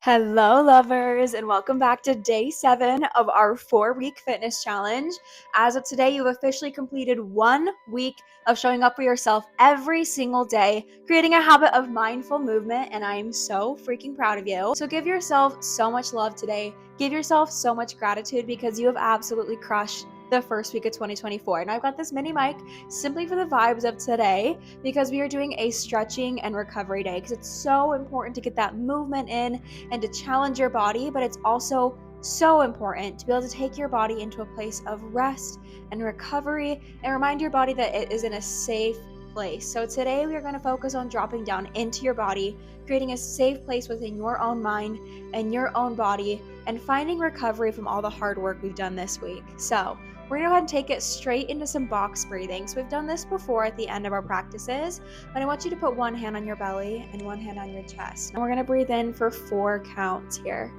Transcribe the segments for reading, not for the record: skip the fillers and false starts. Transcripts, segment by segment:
Hello, lovers, and welcome back to day 7 of our 4-week fitness challenge. As of today, you've officially completed 1 week of showing up for yourself every single day, creating a habit of mindful movement, and I am so freaking proud of you. So give yourself so much love today. Give yourself so much gratitude because you have absolutely crushed the first week of 2024. And I've got this mini mic simply for the vibes of today because we are doing a stretching and recovery day because it's so important to get that movement in and to challenge your body, but it's also so important to be able to take your body into a place of rest and recovery and remind your body that it is in a safe place. So today we are going to focus on dropping down into your body, creating a safe place within your own mind and your own body, and finding recovery from all the hard work we've done this week. So we're going to go ahead and take it straight into some box breathing. So we've done this before at the end of our practices, but I want you to put one hand on your belly and one hand on your chest. And we're going to breathe in for 4 counts here.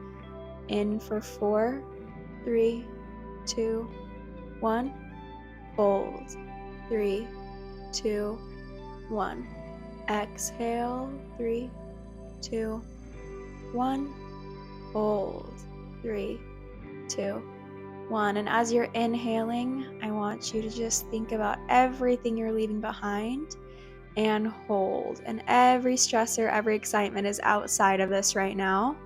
In for 4, 3, 2, 1. Hold. 3, 2, 1. Exhale. 3, 2, 1. Hold. 3, 2, 1. And as you're inhaling, I want you to just think about everything you're leaving behind and hold. And every stressor, every excitement is outside of this right now.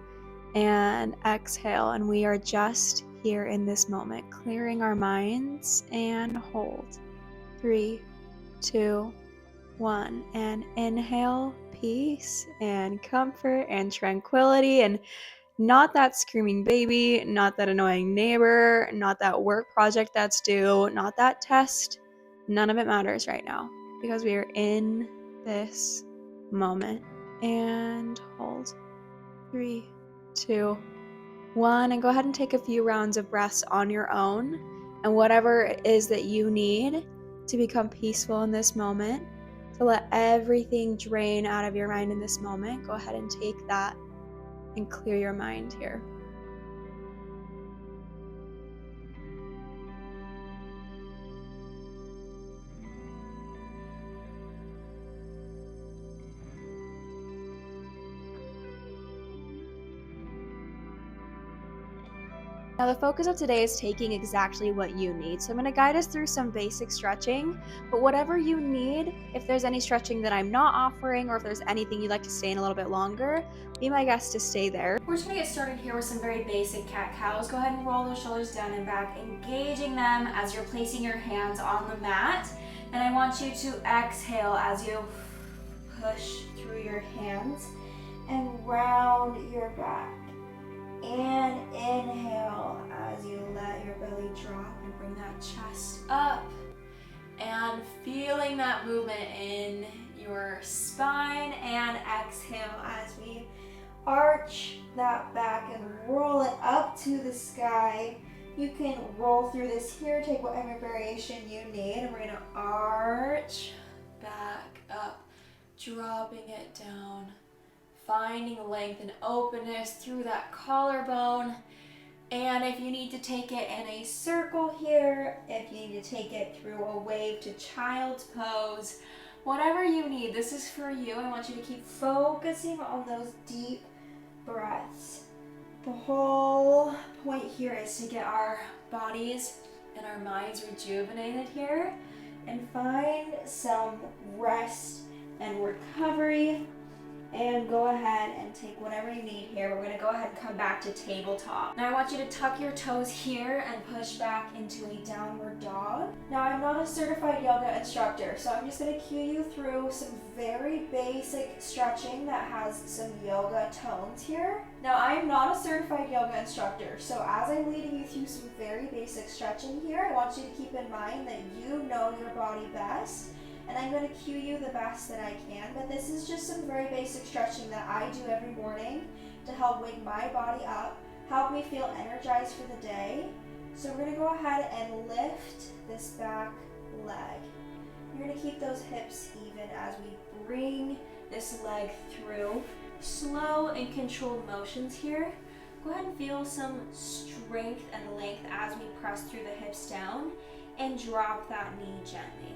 And exhale. And we are just here in this moment, clearing our minds, and hold. 3, 2, 1. And inhale, peace and comfort and tranquility, and not that screaming baby, not that annoying neighbor, not that work project that's due, not that test. None of it matters right now because we are in this moment. And hold. 3, 2, 1. And go ahead and take a few rounds of breaths on your own. And whatever it is that you need to become peaceful in this moment, to let everything drain out of your mind in this moment, go ahead and take that and clear your mind here. Now the focus of today is taking exactly what you need. So I'm going to guide us through some basic stretching, but whatever you need, if there's any stretching that I'm not offering, or if there's anything you'd like to stay in a little bit longer, be my guest to stay there. We're just going to get started here with some very basic cat-cows. Go ahead and roll those shoulders down and back, engaging them as you're placing your hands on the mat. And I want you to exhale as you push through your hands and round your back. And inhale as you let your belly drop and bring that chest up. And feeling that movement in your spine. And exhale as we arch that back and roll it up to the sky. You can roll through this here, take whatever variation you need. And we're going to arch back up, dropping it down. Finding length and openness through that collarbone. And if you need to take it in a circle here, if you need to take it through a wave to child's pose, whatever you need, this is for you. I want you to keep focusing on those deep breaths. The whole point here is to get our bodies and our minds rejuvenated here and find some rest and recovery. And go ahead and take whatever you need here. We're going to go ahead and come back to tabletop. Now I want you to tuck your toes here and push back into a downward dog. Now I'm not a certified yoga instructor, so I'm just going to cue you through some very basic stretching that has some yoga tones here. Now I'm not a certified yoga instructor, so as I'm leading you through some very basic stretching here, I want you to keep in mind that you know your body best. And I'm going to cue you the best that I can, but this is just some very basic stretching that I do every morning to help wake my body up, help me feel energized for the day. So we're going to go ahead and lift this back leg. You're going to keep those hips even as we bring this leg through. Slow and controlled motions here. Go ahead and feel some strength and length as we press through the hips down and drop that knee gently.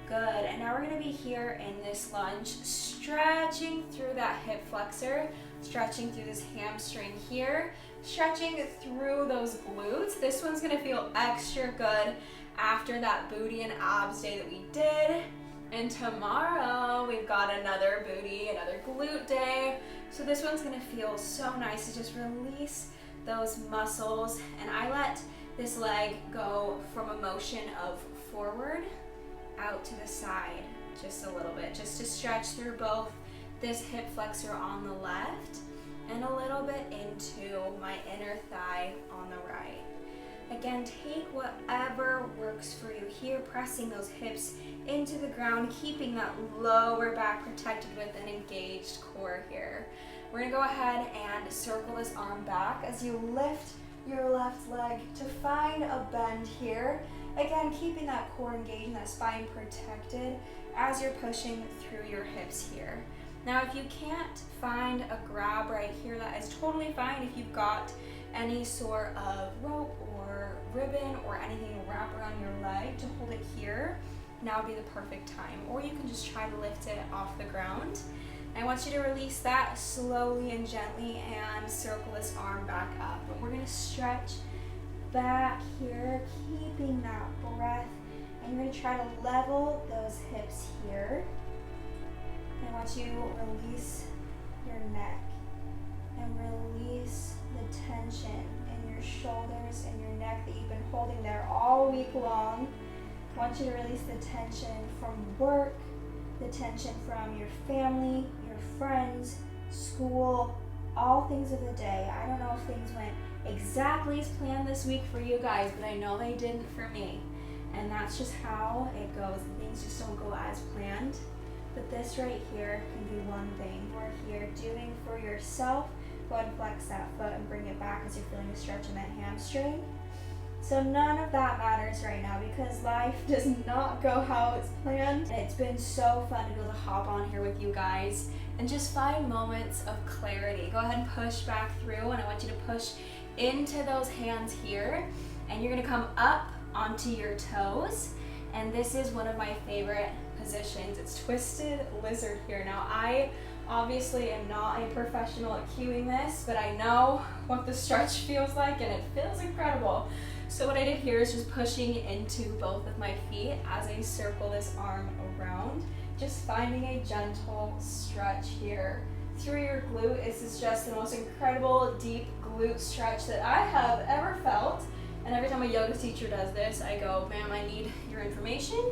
Good, and now we're going to be here in this lunge, stretching through that hip flexor, Stretching through this hamstring here, stretching through those glutes. This one's gonna feel extra good after that booty and abs day that we did. And tomorrow we've got another booty, another glute day. So this one's gonna feel so nice to just release those muscles. And I let this leg go from a motion of forward out to the side just a little bit, just to stretch through both this hip flexor on the left and a little bit into my inner thigh on the right. Again, take whatever works for you here, pressing those hips into the ground, keeping that lower back protected with an engaged core here. We're gonna go ahead and circle this arm back as you lift your left leg to find a bend here. Again, keeping that core engaged and that spine protected as you're pushing through your hips here. Now, if you can't find a grab right here, that is totally fine. If you've got any sort of rope or ribbon or anything to wrap around your leg to hold it here, now would be the perfect time. Or you can just try to lift it off the ground. I want you to release that slowly and gently and circle this arm back up. But we're gonna stretch back here, keeping that breath. And you're gonna try to level those hips here. I want you to release your neck and release the tension in your shoulders and your neck that you've been holding there all week long. I want you to release the tension from work, the tension from your family, your friends, school, all things of the day. I don't know if things went exactly as planned this week for you guys, but I know they didn't for me. And that's just how it goes. Things just don't go as planned. But this right here can be one thing we're here doing for yourself. Go ahead and flex that foot and bring it back as you're feeling a stretch in that hamstring. So none of that matters right now because life does not go how it's planned. And it's been so fun to be able to hop on here with you guys and just find moments of clarity. Go ahead and push back through, and I want you to push into those hands here. And you're gonna come up onto your toes. And this is one of my favorite positions. It's twisted lizard here. Now, I obviously am not a professional at cueing this, but I know what the stretch feels like, and it feels incredible. So what I did here is just pushing into both of my feet as I circle this arm around, just finding a gentle stretch here through your glute. This is just the most incredible deep glute stretch that I have ever felt. And every time a yoga teacher does this, I go, ma'am, I need your information,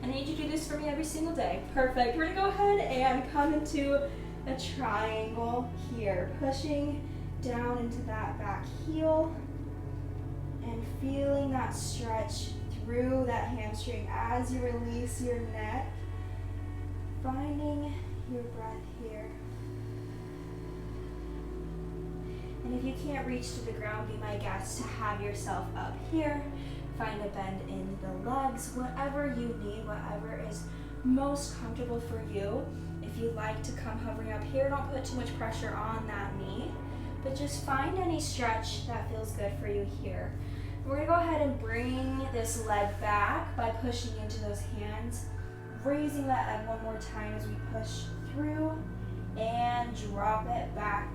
and I need you to do this for me every single day. Perfect. We're gonna go ahead and come into a triangle here, pushing down into that back heel and feeling that stretch through that hamstring as you release your neck, finding your breath here. And if you can't reach to the ground, be my guest to have yourself up here. Find a bend in the legs, whatever you need, whatever is most comfortable for you. If you like to come hovering up here, don't put too much pressure on that knee, but just find any stretch that feels good for you here. We're gonna go ahead and bring this leg back by pushing into those hands, raising that leg one more time as we push through and drop it back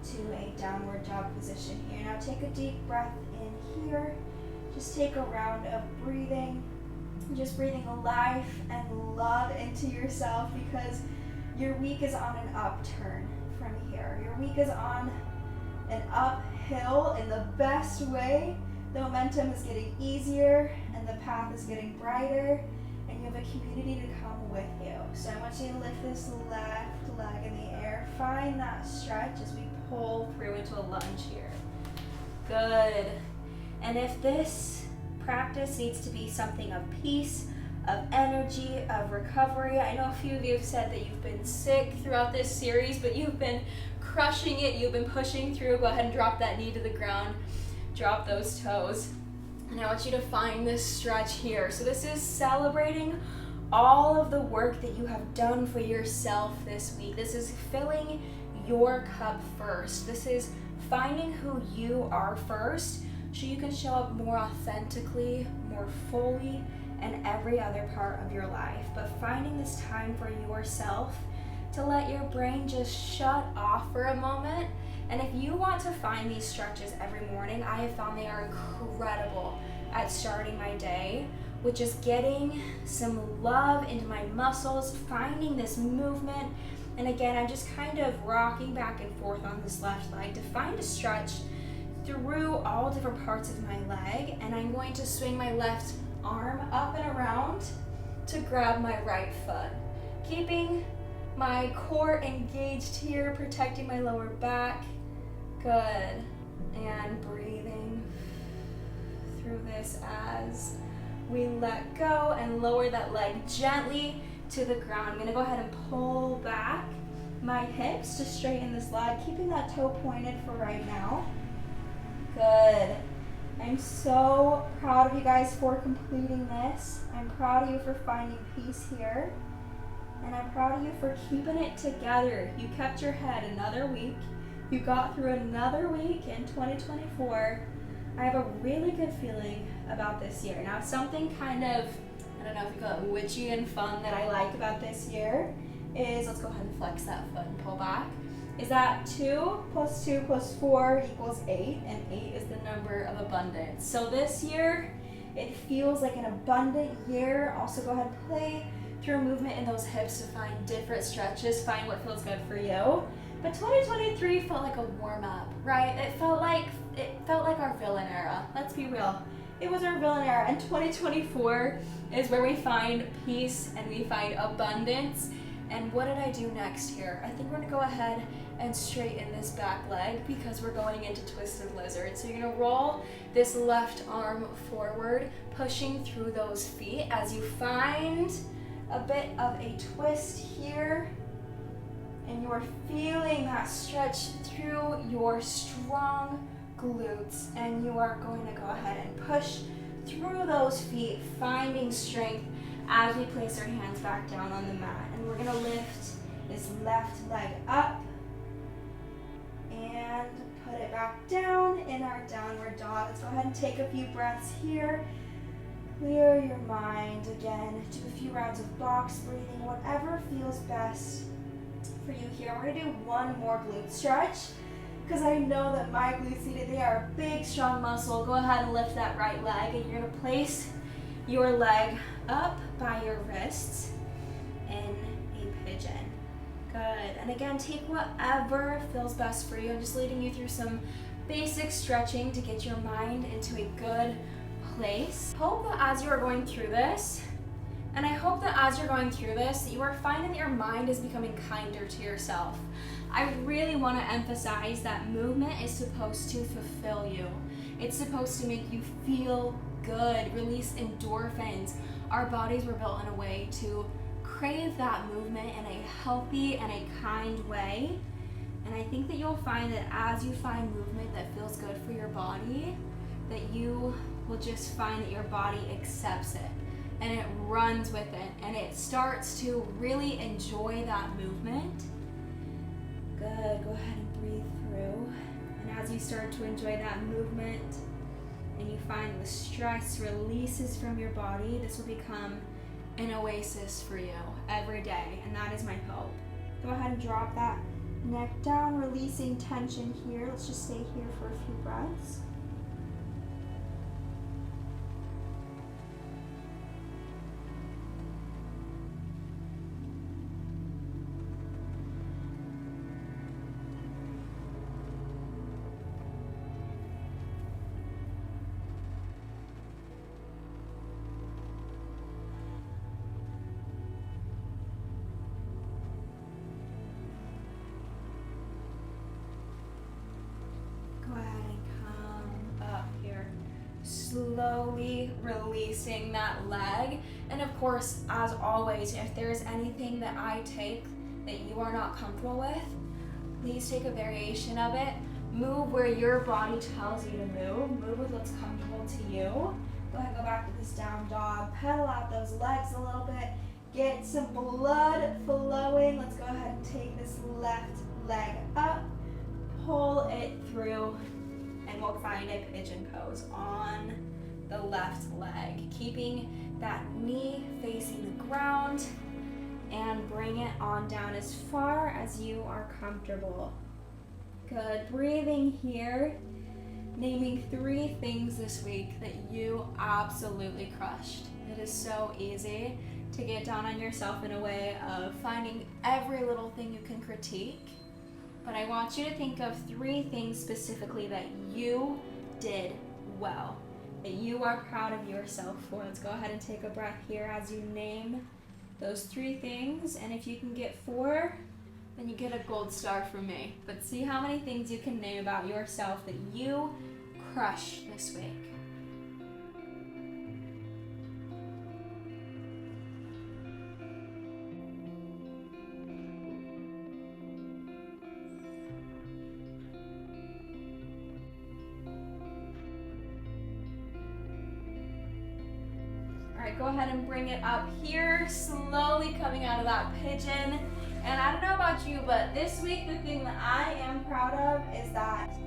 to a downward dog position here. Now take a deep breath in here. Just take a round of breathing. Just breathing life and love into yourself because your week is on an upturn from here. Your week is on an uphill in the best way. The momentum is getting easier and the path is getting brighter, and you have a community to come with you. So I want you to lift this left leg in the air. Find that stretch as we pull through into a lunge here. Good. And if this practice needs to be something of peace, of energy, of recovery, I know a few of you have said that you've been sick throughout this series, but you've been crushing it, you've been pushing through. Go ahead and drop that knee to the ground, drop those toes. And I want you to find this stretch here. So this is celebrating all of the work that you have done for yourself this week. This is filling your cup first. This is finding who you are first so you can show up more authentically, more fully in every other part of your life. But finding this time for yourself to let your brain just shut off for a moment. And if you want to find these stretches every morning, I have found they are incredible at starting my day with just getting some love into my muscles, finding this movement. And again, I'm just kind of rocking back and forth on this left leg to find a stretch through all different parts of my leg. And I'm going to swing my left arm up and around to grab my right foot, keeping my core engaged here, protecting my lower back. Good. And breathing through this as we let go and lower that leg gently to the ground. I'm going to go ahead and pull back my hips to straighten this leg, keeping that toe pointed for right now. Good. I'm so proud of you guys for completing this. I'm proud of you for finding peace here. And I'm proud of you for keeping it together. You kept your head another week. You got through another week in 2024. I have a really good feeling about this year. Now, something kind of, I don't know if you call it witchy and fun that I like about this year is, let's go ahead and flex that foot and pull back, is that 2 + 2 + 4 = 8, and 8 is the number of abundance. So this year, it feels like an abundant year. Also, go ahead and play through movement in those hips to find different stretches, find what feels good for you. But 2023 felt like a warm-up, right? It felt like our villain era. Let's be real. It was our villain era, and 2024 is where we find peace and we find abundance. And what did I do next here? I think we're gonna go ahead and straighten this back leg because we're going into twisted lizard. So you're gonna roll this left arm forward, pushing through those feet as you find a bit of a twist here. And you are feeling that stretch through your strong glutes. And you are going to go ahead and push through those feet, finding strength as we place our hands back down on the mat. And we're going to lift this left leg up and put it back down in our downward dog. Let's go ahead and take a few breaths here. Clear your mind. Again, do a few rounds of box breathing, whatever feels best for you here. We're gonna do one more glute stretch because I know that my glutes need it. They are a big, strong muscle. Go ahead and lift that right leg, and you're gonna place your leg up by your wrists in a pigeon. Good. And again, take whatever feels best for you. I'm just leading you through some basic stretching to get your mind into a good place. Hope that as you are going through this, and I hope that as you're going through this, that you are finding that your mind is becoming kinder to yourself. I really want to emphasize that movement is supposed to fulfill you. It's supposed to make you feel good, release endorphins. Our bodies were built in a way to crave that movement in a healthy and a kind way. And I think that you'll find that as you find movement that feels good for your body, that you will just find that your body accepts it and it runs with it and it starts to really enjoy that movement. Good. Go ahead and breathe through. And as you start to enjoy that movement and you find the stress releases from your body, this will become an oasis for you every day, and that is my hope. Go ahead and drop that neck down, releasing tension here. Let's just stay here for a few breaths. Slowly releasing that leg. And of course, as always, if there's anything that I take that you are not comfortable with, please take a variation of it. Move where your body tells you to move. Move with what's comfortable to you. Go ahead and go back to this down dog. Pedal out those legs a little bit. Get some blood flowing. Let's go ahead and take this left leg up. Pull it through. And we'll find a pigeon pose on the left leg, keeping that knee facing the ground and bring it on down as far as you are comfortable. Good. Breathing here, naming 3 things this week that you absolutely crushed. It is so easy to get down on yourself in a way of finding every little thing you can critique. But I want you to think of 3 things specifically that you did well, that you are proud of yourself for. Let's go ahead and take a breath here as you name those 3 things. And if you can get 4, then you get a gold star from me. But see how many things you can name about yourself that you crushed this week. All right, go ahead and bring it up here, slowly coming out of that pigeon. And I don't know about you, but this week the thing that I am proud of is that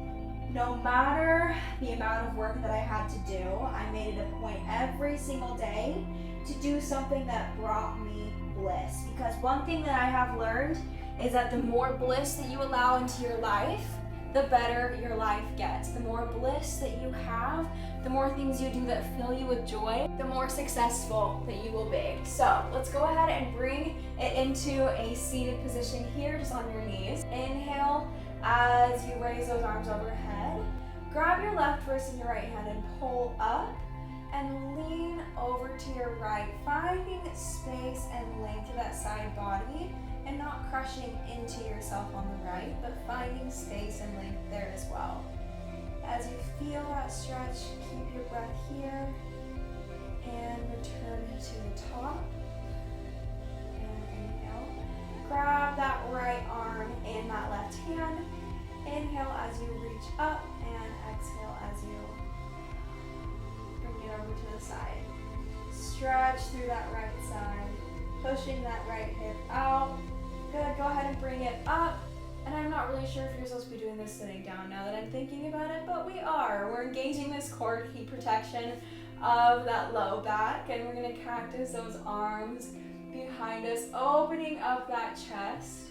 no matter the amount of work that I had to do, I made it a point every single day to do something that brought me bliss. Because one thing that I have learned is that the more bliss that you allow into your life, the better your life gets. The more bliss that you have, the more things you do that fill you with joy, the more successful that you will be. So let's go ahead and bring it into a seated position here, just on your knees. Inhale as you raise those arms overhead. Grab your left wrist in your right hand and pull up and lean over to your right, finding space and length to that side body and not crushing into yourself on the right, but finding space and length there as well. As you feel that stretch, keep your breath here and return to the top. And inhale. Grab that right arm in that left hand. Inhale as you reach up and exhale as you bring it over to the side. Stretch through that right side, pushing that right hip out. Good, go ahead and bring it up. And I'm not really sure if you're supposed to be doing this sitting down now that I'm thinking about it, but we are. We're engaging this core heat protection of that low back, and we're gonna cactus those arms behind us, opening up that chest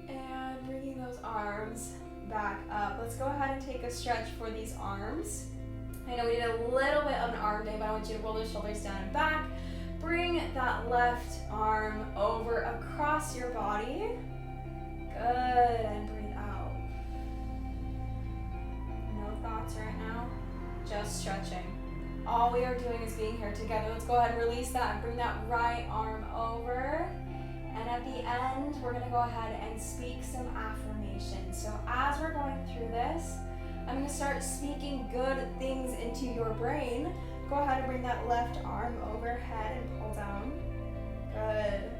and bringing those arms back up. Let's go ahead and take a stretch for these arms. I know we did a little bit of an arm day, but I want you to roll the shoulders down and back. Bring that left arm over across your body. Good, and breathe out. No thoughts right now, just stretching. All we are doing is being here together. Let's go ahead and release that and bring that right arm over. And at the end, we're gonna go ahead and speak some affirmations. So as we're going through this, I'm gonna start speaking good things into your brain. Go ahead and bring that left arm overhead and pull down. Good.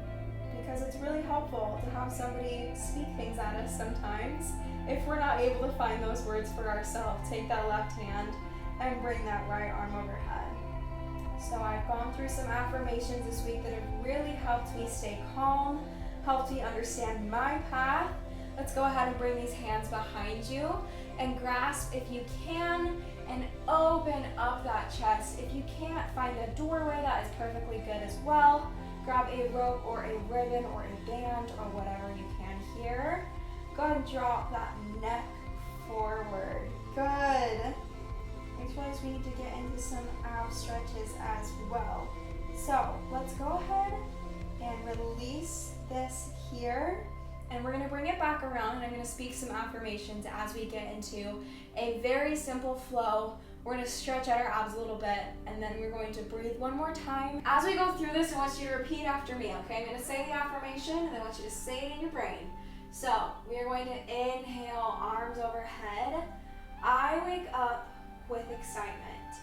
Because it's really helpful to have somebody speak things at us sometimes. If we're not able to find those words for ourselves, take that left hand and bring that right arm overhead. So I've gone through some affirmations this week that have really helped me stay calm, helped me understand my path. Let's go ahead and bring these hands behind you and grasp if you can and open up that chest. If you can't find a doorway, that is perfectly good as well. Grab a rope or a ribbon or a band or whatever you can here. Go ahead and drop that neck forward. Good. Which means we need to get into some ab stretches as well. So let's go ahead and release this here. And we're gonna bring it back around, and I'm gonna speak some affirmations as we get into a very simple flow. We're gonna stretch out our abs a little bit, and then we're going to breathe one more time. As we go through this, I want you to repeat after me, okay? I'm gonna say the affirmation, and I want you to say it in your brain. So we are going to inhale, arms overhead. I wake up with excitement.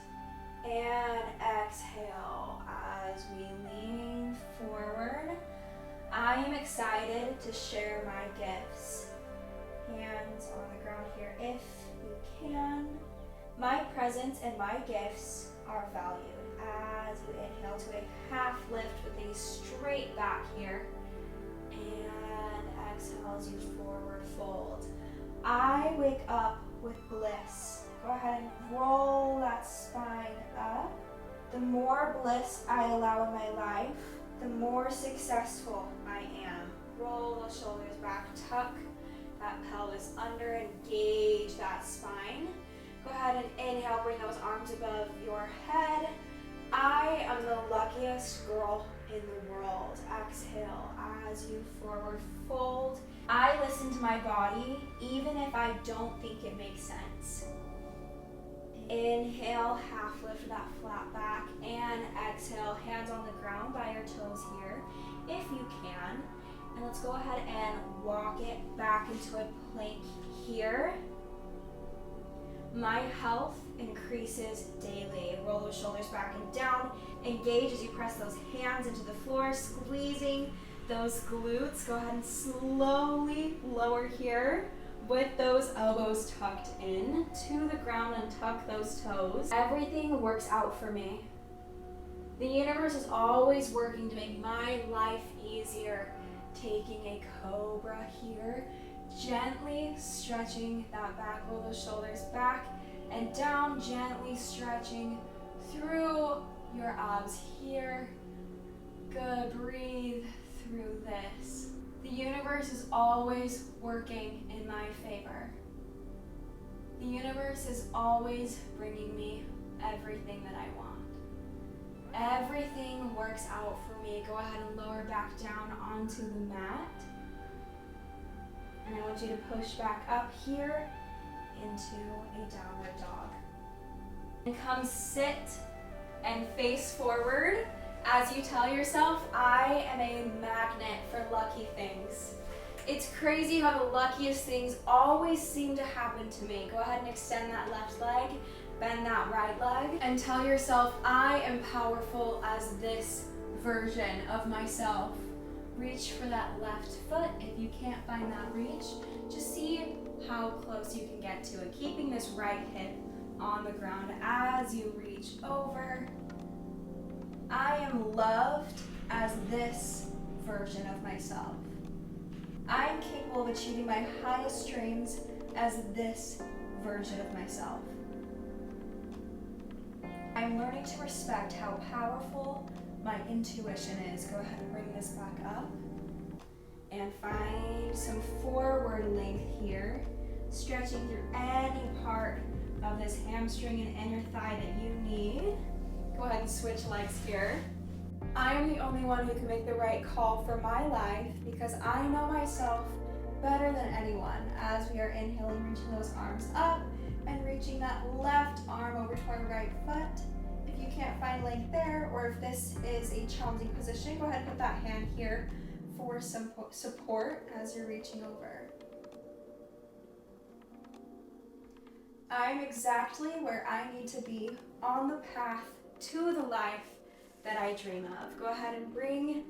And exhale as we lean forward. I am excited to share my gifts. Hands on the ground here if you can. My presence and my gifts are valued. As you inhale to a half lift with a straight back here. And exhale as you forward fold. I wake up with bliss. Go ahead and roll that spine up. The more bliss I allow in my life, the more successful I am. Roll those shoulders back, tuck that pelvis under, engage that spine. Go ahead and inhale, bring those arms above your head. I am the luckiest girl in the world. Exhale as you forward fold. I listen to my body even if I don't think it makes sense. Inhale, half lift that flat back, and exhale, hands on the ground by your toes here, if you can. And let's go ahead and walk it back into a plank here. My health increases daily. Roll those shoulders back and down. Engage as you press those hands into the floor, squeezing those glutes. Go ahead and slowly lower here with those elbows tucked in to the ground and tuck those toes. Everything works out for me. The universe is always working to make my life easier. Taking a cobra here, gently stretching that back. Roll those shoulders back and down, gently stretching through your abs here. Good, breathe through this. The universe is always working in my favor. The universe is always bringing me everything that I want. Everything works out for me. Go ahead and lower back down onto the mat. And I want you to push back up here into a downward dog. And come sit and face forward as you tell yourself, I am a magnet for lucky things. It's crazy how the luckiest things always seem to happen to me. Go ahead and extend that left leg, bend that right leg, and tell yourself, I am powerful as this version of myself. Reach for that left foot. If you can't find that reach, just see how close you can get to it. Keeping this right hip on the ground as you reach over. I am loved as this version of myself. I am capable of achieving my highest dreams as this version of myself. I'm learning to respect how powerful my intuition is. Go ahead and bring this back up. And find some forward length here. Stretching through any part of this hamstring and inner thigh that you need. Go ahead and switch legs here. I am the only one who can make the right call for my life because I know myself better than anyone. As we are inhaling, reaching those arms up and reaching that left arm over to our right foot. If you can't find length there, or if this is a challenging position, go ahead and put that hand here for some support as you're reaching over. I'm exactly where I need to be on the path to the life that I dream of. Go ahead and bring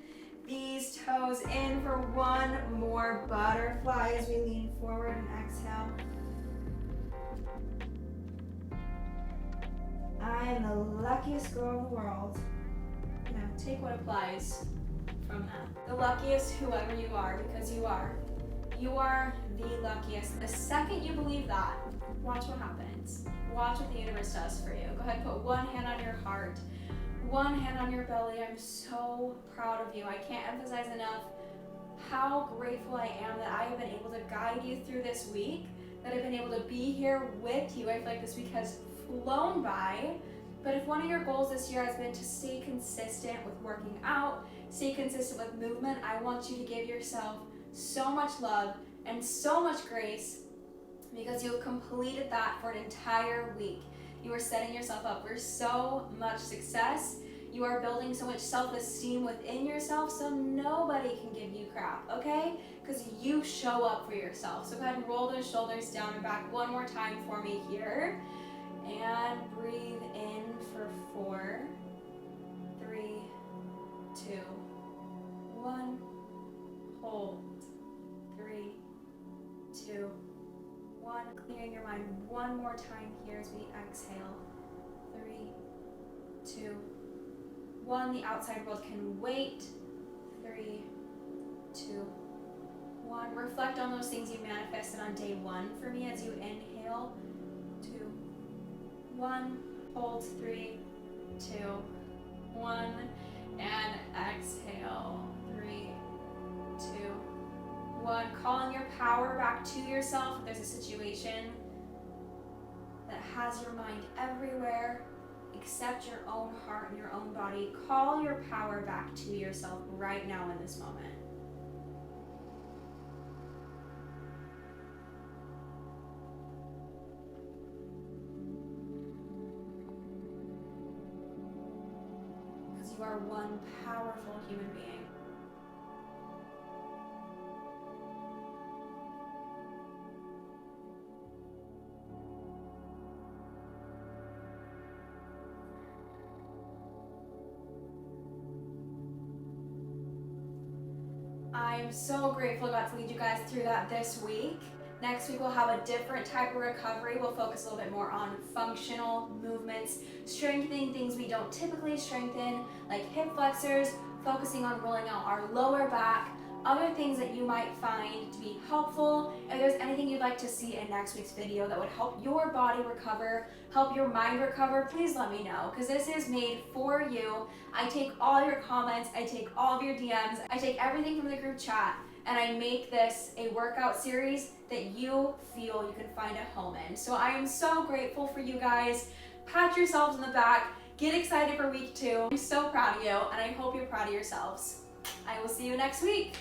these toes in for one more butterfly as we lean forward and exhale. I am the luckiest girl in the world. Now take what applies from that. The luckiest whoever you are, because you are. You are the luckiest. The second you believe that, watch what happens. Watch what the universe does for you. Go ahead and put one hand on your heart, one hand on your belly. I'm so proud of you. I can't emphasize enough how grateful I am that I have been able to guide you through this week, that I've been able to be here with you. I feel like this week has flown by. But if one of your goals this year has been to stay consistent with working out, stay consistent with movement, I want you to give yourself so much love and so much grace because you have completed that for an entire week. You are setting yourself up for so much success. You are building so much self-esteem within yourself so nobody can give you crap, okay? Because you show up for yourself. So go ahead and roll those shoulders down and back one more time for me here. And breathe in for 4, 3, 2, 1. Hold. 3, 2, 1. Clearing your mind one more time here as we exhale. 3, 2, 1. The outside world can wait. 3, 2, 1. Reflect on those things you manifested on day 1 for me as you inhale. 2, 1. Hold. 3, 2, 1. And exhale. 3, 2, 1. Calling your power back to yourself. If there's a situation that has your mind everywhere, accept your own heart and your own body. Call your power back to yourself right now in this moment. Because you are one powerful human being. I am so grateful I got to lead you guys through that this week. Next week we'll have a different type of recovery. We'll focus a little bit more on functional movements, strengthening things we don't typically strengthen, like hip flexors, focusing on rolling out our lower back, other things that you might find to be helpful. If there's anything you'd like to see in next week's video that would help your body recover, help your mind recover, please let me know, because this is made for you. I take all your comments, I take all of your DMs, I take everything from the group chat, and I make this a workout series that you feel you can find a home in. So I am so grateful for you guys. Pat yourselves on the back, get excited for week 2. I'm so proud of you, and I hope you're proud of yourselves. I will see you next week.